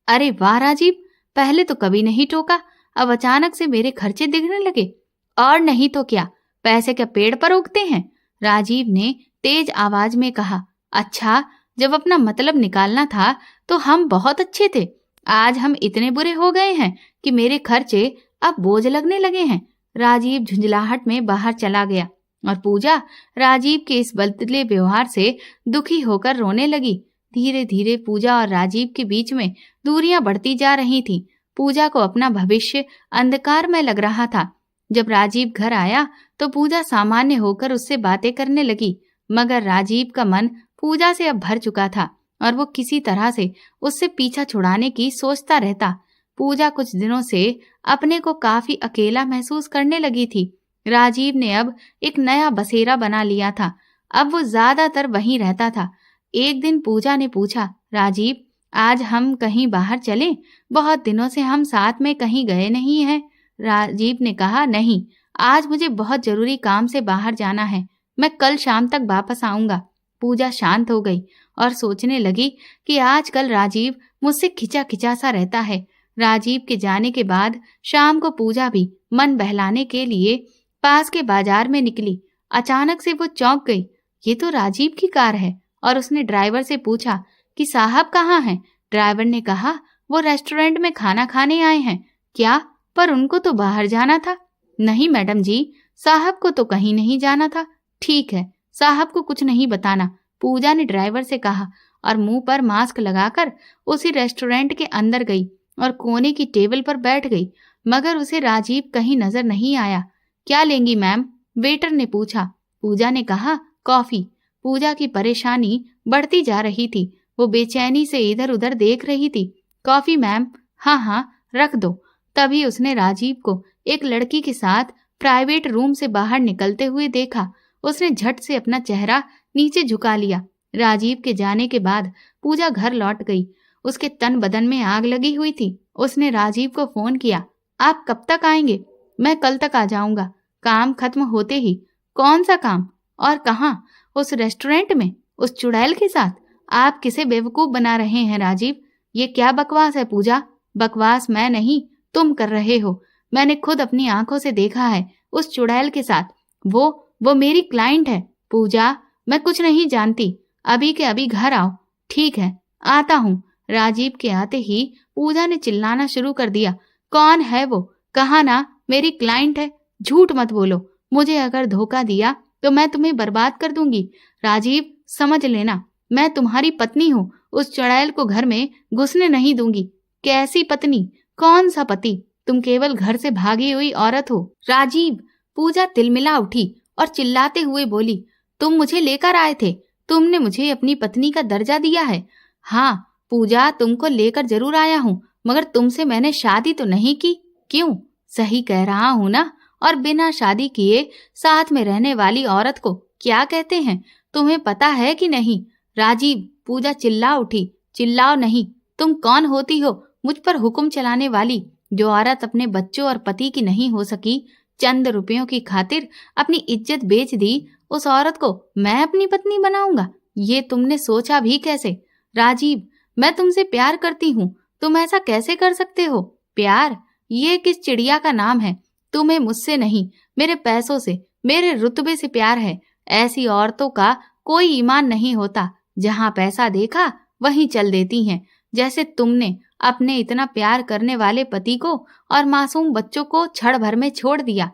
अरे वाह राजीव, पहले तो कभी नहीं टोका, अब अचानक से मेरे खर्चे दिखने लगे। और नहीं तो क्या, पैसे क्या पेड़ पर उगते हैं? राजीव ने तेज आवाज में कहा। अच्छा, जब अपना मतलब निकालना था तो हम बहुत अच्छे थे। आज हम इतने बुरे हो गए हैं कि मेरे खर्चे अब बोझ लगने लगे हैं। राजीव झुंझलाहट में बाहर चला गया और पूजा राजीव के इस बदले व्यवहार से दुखी होकर रोने लगी। धीरे धीरे पूजा और राजीव के बीच में दूरियां बढ़ती जा रही थीं। पूजा को अपना भविष्य अंधकार में लग रहा था। जब राजीव घर आया तो पूजा सामान्य होकर उससे बातें करने लगी, मगर राजीव का मन पूजा से अब भर चुका था और वो किसी तरह से उससे पीछा छुड़ाने की सोचता रहता। पूजा कुछ दिनों से अपने को काफी अकेला महसूस करने लगी थी। राजीव ने अब एक नया बसेरा बना लिया था। अब वो ज्यादातर वहीं रहता था। एक दिन पूजा ने पूछा, राजीव, आज हम कहीं बाहर चलें? बहुत दिनों से हम साथ में कहीं गए नहीं हैं। राजीव ने कहा, नहीं, आज मुझे बहुत जरूरी काम से बाहर जाना है, मैं कल शाम तक वापस आऊंगा। पूजा शांत हो गई और सोचने लगी कि आजकल राजीव मुझसे खिंचा खिंचा सा रहता है। राजीव के जाने के बाद शाम को पूजा भी मन बहलाने के लिए पास के बाजार में निकली। अचानक से वो चौंक गई। ये तो राजीव की कार है। और उसने ड्राइवर से पूछा कि साहब कहाँ हैं? ड्राइवर ने कहा, वो रेस्टोरेंट में खाना खाने आए हैं। क्या? पर उनको तो बाहर जाना था। नहीं मैडम जी, साहब को तो कहीं नहीं जाना था। ठीक है, साहब को कुछ नहीं बताना, पूजा ने ड्राइवर से कहा और मुंह पर मास्क लगाकर उसी रेस्टोरेंट के अंदर गई और कोने की टेबल पर बैठ गई। मगर उसे राजीव कहीं नजर नहीं आया। क्या लेंगी मैम? वेटर ने पूछा। पूजा ने कहा, कॉफी। पूजा की परेशानी बढ़ती जा रही थी। वो बेचैनी से इधर उधर देख रही थी। Coffee ma'am? हाँ हाँ, रख दो। तभी उसने राजीव को एक लड़की के साथ प्राइवेट रूम से बाहर निकलते हुए देखा। उसने झट से अपना चेहरा नीचे झुका लिया। राजीव के जाने के बाद पूजा घर लौट गई। उसके तन बदन में आग लगी हुई थी। उसने राजीव को फोन किया। आप कब तक आएंगे? मैं कल तक आ जाऊंगा, काम खत्म होते ही। कौन सा काम और कहाँ? उस रेस्टोरेंट में, उस चुड़ैल के साथ। आप किसे बेवकूफ बना रहे हैं राजीव? ये क्या बकवास है पूजा? बकवास मैं नहीं, तुम कर रहे हो। मैंने खुद अपनी आंखों से देखा है उस चुड़ैल के साथ। वो मेरी क्लाइंट है। पूजा, मैं कुछ नहीं जानती, अभी के अभी घर आओ। ठीक है, आता हूँ। राजीव के आते ही पूजा ने चिल्लाना शुरू कर दिया। कौन है वो? कहा ना मेरी क्लाइंट है। झूठ मत बोलो, मुझे अगर धोखा दिया तो मैं तुम्हें बर्बाद कर दूंगी। राजीव, समझ लेना, मैं तुम्हारी पत्नी हूँ। उस चुड़ैल को घर में घुसने नहीं दूंगी। कैसी पत्नी? कौन सा पति? तुम केवल घर से भागी हुई औरत हो। राजीव, पूजा तिलमिला उठी और चिल्लाते हुए बोली, तुम मुझे लेकर आए थे, तुमने मुझे अपनी पत्नी का दर्जा दिया है। हाँ पूजा, तुमको लेकर जरूर आया हूँ, मगर तुमसे मैंने शादी तो नहीं की। क्यों? सही कह रहा हूँ ना। और बिना शादी किए साथ में रहने वाली औरत को क्या कहते हैं, तुम्हें पता है कि नहीं? राजीव, पूजा चिल्ला उठी। चिल्लाओ नहीं, तुम कौन होती हो मुझ पर हुक्म चलाने वाली? जो औरत अपने बच्चों और पति की नहीं हो सकी, चंद रुपयों की खातिर अपनी इज्जत बेच दी, उस औरत को मैं अपनी पत्नी बनाऊंगा? ये तुमने सोचा भी कैसे? राजीव, मैं तुमसे प्यार करती हूँ, तुम ऐसा कैसे कर सकते हो? प्यार? ये किस चिड़िया का नाम है? तुम्हें मुझसे नहीं, मेरे पैसों से, मेरे रुतबे से प्यार है। ऐसी औरतों का कोई ईमान नहीं होता, जहां पैसा देखा वहीं चल देती हैं। जैसे तुमने अपने इतना प्यार करने वाले पति को और मासूम बच्चों को क्षण भर में छोड़ दिया।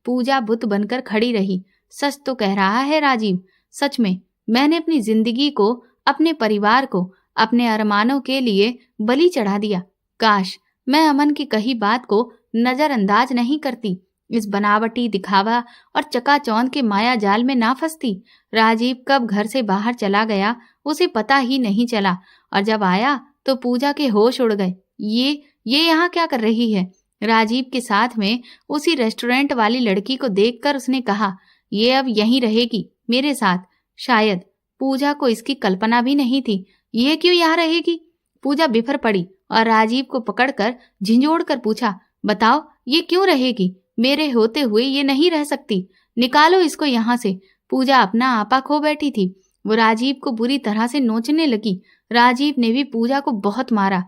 पूजा बुत बनकर खड़ी रही। सच तो कह रहा है राजीव, सच में मैंने अपनी जिंदगी को, अपने परिवार को, अपने अरमानों के लिए बलि चढ़ा दिया। काश मैं अमन की कही बात को नजरअंदाज नहीं करती, इस बनावटी दिखावा और चकाचौंध के माया जाल में ना फंसती। राजीव कब घर से बाहर चला गया उसे पता ही नहीं चला, और जब आया तो पूजा के होश उड़ गए। ये यहाँ क्या कर रही है? राजीव के साथ में उसी रेस्टोरेंट वाली लड़की को देखकर उसने कहा, ये अब यहीं रहेगी मेरे साथ। शायद पूजा को इसकी कल्पना भी नहीं थी। ये क्यों यहाँ रहेगी? पूजा बिफर पड़ी और राजीव को पकड़कर झिंझोड़ कर पूछा, बताओ ये क्यों रहेगी? मेरे होते हुए ये नहीं रह सकती, निकालो इसको यहाँ से। पूजा अपना आपा खो बैठी थी। वो राजीव को बुरी तरह से नोचने लगी। राजीव ने भी पूजा को बहुत मारा।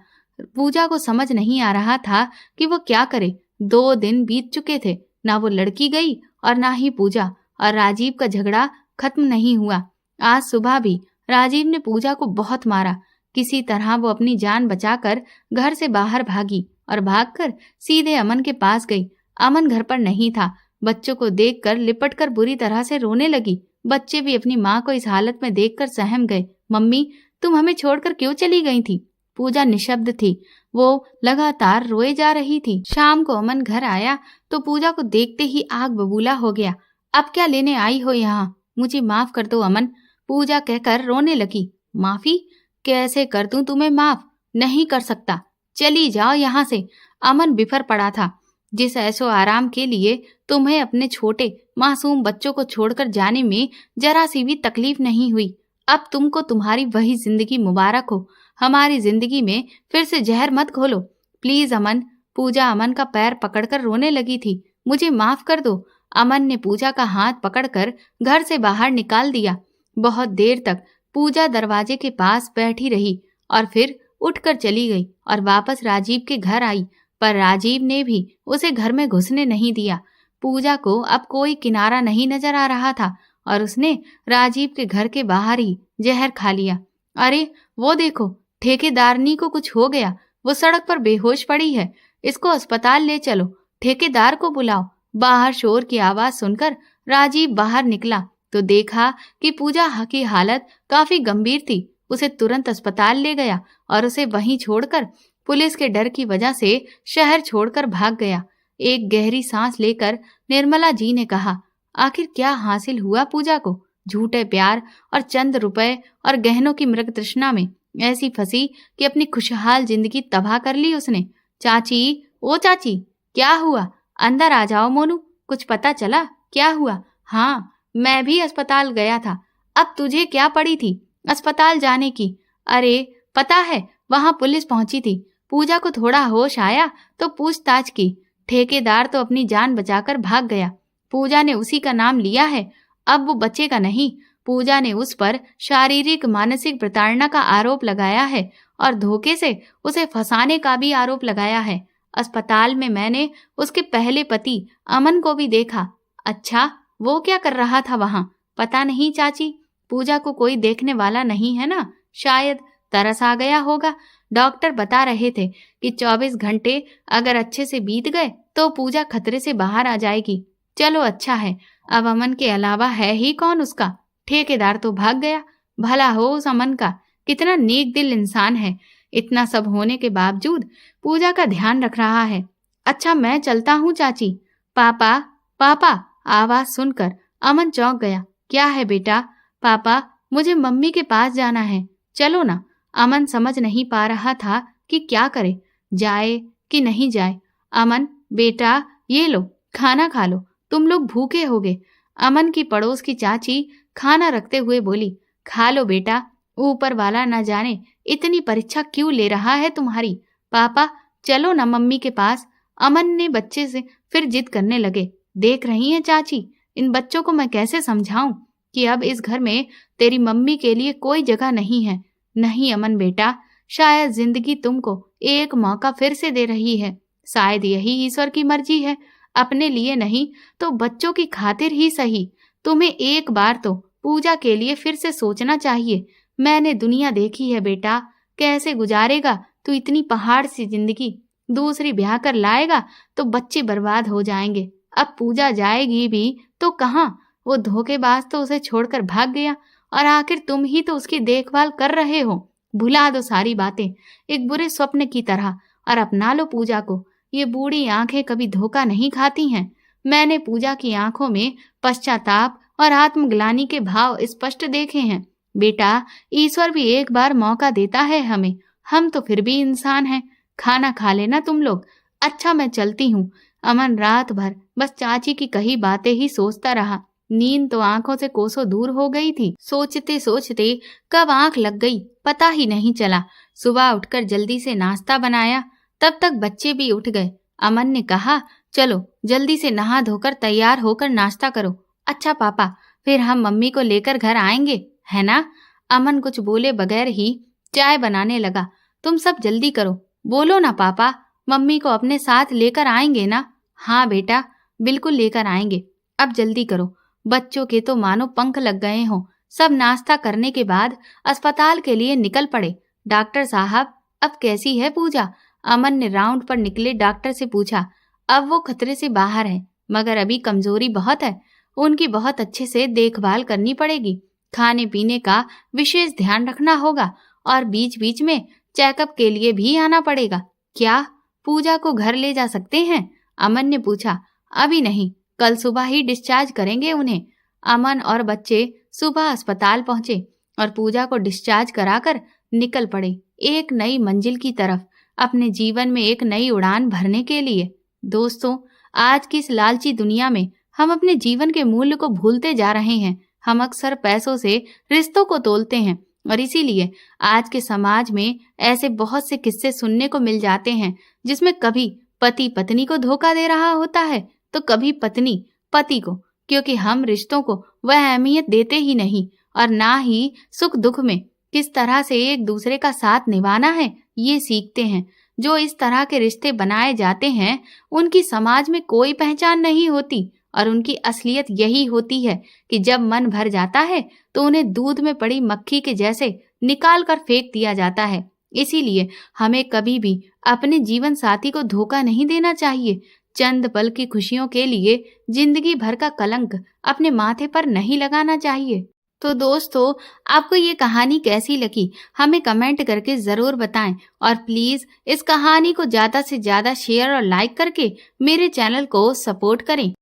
पूजा को समझ नहीं आ रहा था कि वो क्या करे। 2 दिन बीत चुके थे, ना वो लड़की गई और ना ही पूजा, और राजीव का झगड़ा खत्म नहीं हुआ। आज सुबह भी राजीव ने पूजा को बहुत मारा। किसी तरह वो अपनी जान बचाकर घर से बाहर भागी और भागकर सीधे अमन के पास गई। अमन घर पर नहीं था। बच्चों को देखकर लिपटकर बुरी तरह से रोने लगी। बच्चे भी अपनी माँ को इस हालत में देखकर सहम गए। मम्मी, तुम हमें छोड़कर क्यों चली गई थी? पूजा निशब्द थी। वो लगातार रोए जा रही थी। शाम को अमन घर आया तो पूजा को देखते ही आग बबूला हो गया। अब क्या लेने आई हो यहाँ? मुझे माफ कर दो अमन, पूजा कहकर रोने लगी। माफी? कैसे कर दूं तुम्हें माफ? नहीं कर सकता, चली जाओ यहाँ से। अमन बिफर पड़ा था। जिस ऐशो आराम के लिए तुम्हें अपने छोटे मासूम बच्चों को छोड़कर जाने में जरा सी भी तकलीफ नहीं हुई, अब तुमको तुम्हारी वही जिंदगी मुबारक हो। हमारी जिंदगी में फिर से जहर मत घोलो, प्लीज अमन। पूजा अमन का पैर पकड़कर रोने लगी थी। मुझे माफ कर दो। अमन ने पूजा का हाथ पकड़कर घर से बाहर निकाल दिया। बहुत देर तक पूजा दरवाजे के पास बैठी रही और फिर उठकर चली गई और वापस राजीव के घर आई, पर राजीव ने भी उसे घर में घुसने नहीं दिया। पूजा को अब कोई किनारा नहीं नजर आ रहा था और उसने राजीव के घर के बाहर ही जहर खा लिया। अरे वो देखो, ठेकेदारनी को कुछ हो गया, वो सड़क पर बेहोश पड़ी है। इसको अस्पताल ले चलो, ठेकेदार को बुलाओ। बाहर शोर की आवाज सुनकर राजीव बाहर निकला तो देखा कि पूजा की हालत काफी गंभीर थी। उसे तुरंत अस्पताल ले गया और उसे वहीं छोड़कर पुलिस के डर की वजह से शहर छोड़कर भाग गया। एक गहरी सांस लेकर निर्मला जी ने कहा, आखिर क्या हासिल हुआ पूजा को? झूठे प्यार और चंद रुपए और गहनों की मृग तृष्णा में ऐसी फंसी कि अपनी खुशहाल जिंदगी तबाह कर ली उसने। चाची, ओ चाची, क्या हुआ? अंदर आ जाओ मोनू, कुछ पता चला? क्या हुआ? हाँ, मैं भी अस्पताल गया था। अब तुझे क्या पड़ी थी अस्पताल जाने की? अरे पता है, वहां पुलिस पहुंची थी। पूजा को थोड़ा होश आया तो पूछताछ की। ठेकेदार तो अपनी जान बचाकर भाग गया। पूजा ने उसी का नाम लिया है, अब वो बचेगा नहीं। पूजा ने उस पर शारीरिक मानसिक प्रताड़ना का आरोप लगाया है और धोखे से उसे फंसाने का भी आरोप लगाया है। अस्पताल में मैंने उसके पहले पति अमन को भी देखा। अच्छा, वो क्या कर रहा था वहां? पता नहीं चाची, पूजा को कोई देखने वाला नहीं है ना, शायद तरस आ गया होगा। डॉक्टर बता रहे थे कि 24 घंटे अगर अच्छे से बीत गए तो पूजा खतरे से बाहर आ जाएगी। चलो अच्छा है, अब अमन के अलावा है ही कौन उसका? ठेकेदार तो भाग गया। भला हो उस अमन का, कितना नेक दिल इंसान है। इतना सब होने के बावजूद पूजा का ध्यान रख रहा है। अच्छा मैं चलता हूँ चाची। पापा, पापा, आवाज सुनकर अमन चौंक गया। क्या है बेटा? पापा, मुझे मम्मी के पास जाना है, चलो ना। अमन समझ नहीं पा रहा था कि क्या करे, जाए कि नहीं जाए। अमन बेटा, ये लो खाना खा लो, तुम लोग भूखे होगे। अमन की पड़ोस की चाची खाना रखते हुए बोली, खा लो बेटा, ऊपर वाला न जाने इतनी परीक्षा क्यों ले रहा है तुम्हारी। पापा चलो ना मम्मी के पास। अमन ने बच्चे से फिर जिद करने लगे। देख रही हैं चाची, इन बच्चों को मैं कैसे समझाऊं कि अब इस घर में तेरी मम्मी के लिए कोई जगह नहीं है। नहीं अमन बेटा, शायद जिंदगी तुमको एक मौका फिर से दे रही है। शायद यही ईश्वर की मर्जी है। अपने लिए नहीं तो बच्चों की खातिर ही सही तुम्हें एक बार तो पूजा के लिए फिर से सोचना चाहिए। मैंने दुनिया देखी है बेटा, कैसे गुजारेगा तू इतनी पहाड़ सी जिंदगी। दूसरी ब्याह कर लाएगा तो बच्चे बर्बाद हो जाएंगे। अब पूजा जाएगी भी तो कहाँ, वो धोखेबाज तो उसे छोड़कर भाग गया और आखिर तुम ही तो उसकी देखभाल कर रहे हो। भुला दो सारी बातें एक बुरे स्वप्न की तरह और अपना लो पूजा को। ये बूढ़ी आंखें कभी धोखा नहीं खाती हैं। मैंने पूजा की आंखों में पश्चाताप और आत्मग्लानि के भाव स्पष्ट देखे हैं। बेटा, ईश्वर भी एक बार मौका देता है हमें, हम तो फिर भी इंसान हैं। खाना खा लेना तुम लोग। अच्छा, मैं चलती हूँ। अमन रात भर बस चाची की कही बातें ही सोचता रहा। नींद तो आंखों से कोसों दूर हो गई थी। सोचते सोचते कब आंख लग गई पता ही नहीं चला। सुबह उठकर जल्दी से नाश्ता बनाया, तब तक बच्चे भी उठ गए। अमन ने कहा, चलो जल्दी से नहा धोकर तैयार होकर नाश्ता करो। अच्छा पापा, फिर हम मम्मी को लेकर घर आएंगे, है ना? अमन कुछ बोले बगैर ही चाय बनाने लगा। तुम सब जल्दी करो, बोलो ना पापा, मम्मी को अपने साथ लेकर आएंगे ना? हाँ बेटा, बिल्कुल लेकर आएंगे। अब जल्दी करो, बच्चों के तो मानो पंख लग गए हों। सब नाश्ता करने के बाद अस्पताल के लिए निकल पड़े। डॉक्टर साहब, अब कैसी है पूजा? अमन ने राउंड पर निकले डॉक्टर से पूछा। अब वो खतरे से बाहर है, मगर अभी कमजोरी बहुत है। उनकी बहुत अच्छे से देखभाल करनी पड़ेगी। खाने पीने का विशेष ध्यान रखना होगा और बीच बीच में चेकअप के लिए भी आना पड़ेगा। क्या पूजा को घर ले जा सकते हैं? अमन ने पूछा। अभी नहीं, कल सुबह ही डिस्चार्ज करेंगे उन्हें। अमन और बच्चे सुबह अस्पताल पहुंचे और पूजा को डिस्चार्ज कराकर निकल पड़े एक नई मंजिल की तरफ, अपने जीवन में एक नई उड़ान भरने के लिए। दोस्तों, आज की इस लालची दुनिया में हम अपने जीवन के मूल्य को भूलते जा रहे हैं। हम अक्सर पैसों से रिश्तों को तोलते हैं और इसीलिए आज के समाज में ऐसे बहुत से किस्से सुनने को मिल जाते हैं जिसमें कभी पति पत्नी को धोखा दे रहा होता है तो कभी पत्नी पति को, क्योंकि हम रिश्तों को वह अहमियत देते ही नहीं और ना ही सुख दुख में किस तरह से एक दूसरे का साथ निभाना है ये सीखते हैं। जो इस तरह के रिश्ते बनाए जाते हैं उनकी समाज में कोई पहचान नहीं होती और उनकी असलियत यही होती है कि जब मन भर जाता है तो उन्हें दूध में पड़ी मक्खी के जैसे निकाल कर फेंक दिया जाता है। इसीलिए हमें कभी भी अपने जीवन साथी को धोखा नहीं देना चाहिए। चंद पल की खुशियों के लिए जिंदगी भर का कलंक अपने माथे पर नहीं लगाना चाहिए। तो दोस्तों, आपको ये कहानी कैसी लगी हमें कमेंट करके ज़रूर बताएं और प्लीज़ इस कहानी को ज़्यादा से ज़्यादा शेयर और लाइक करके मेरे चैनल को सपोर्ट करें।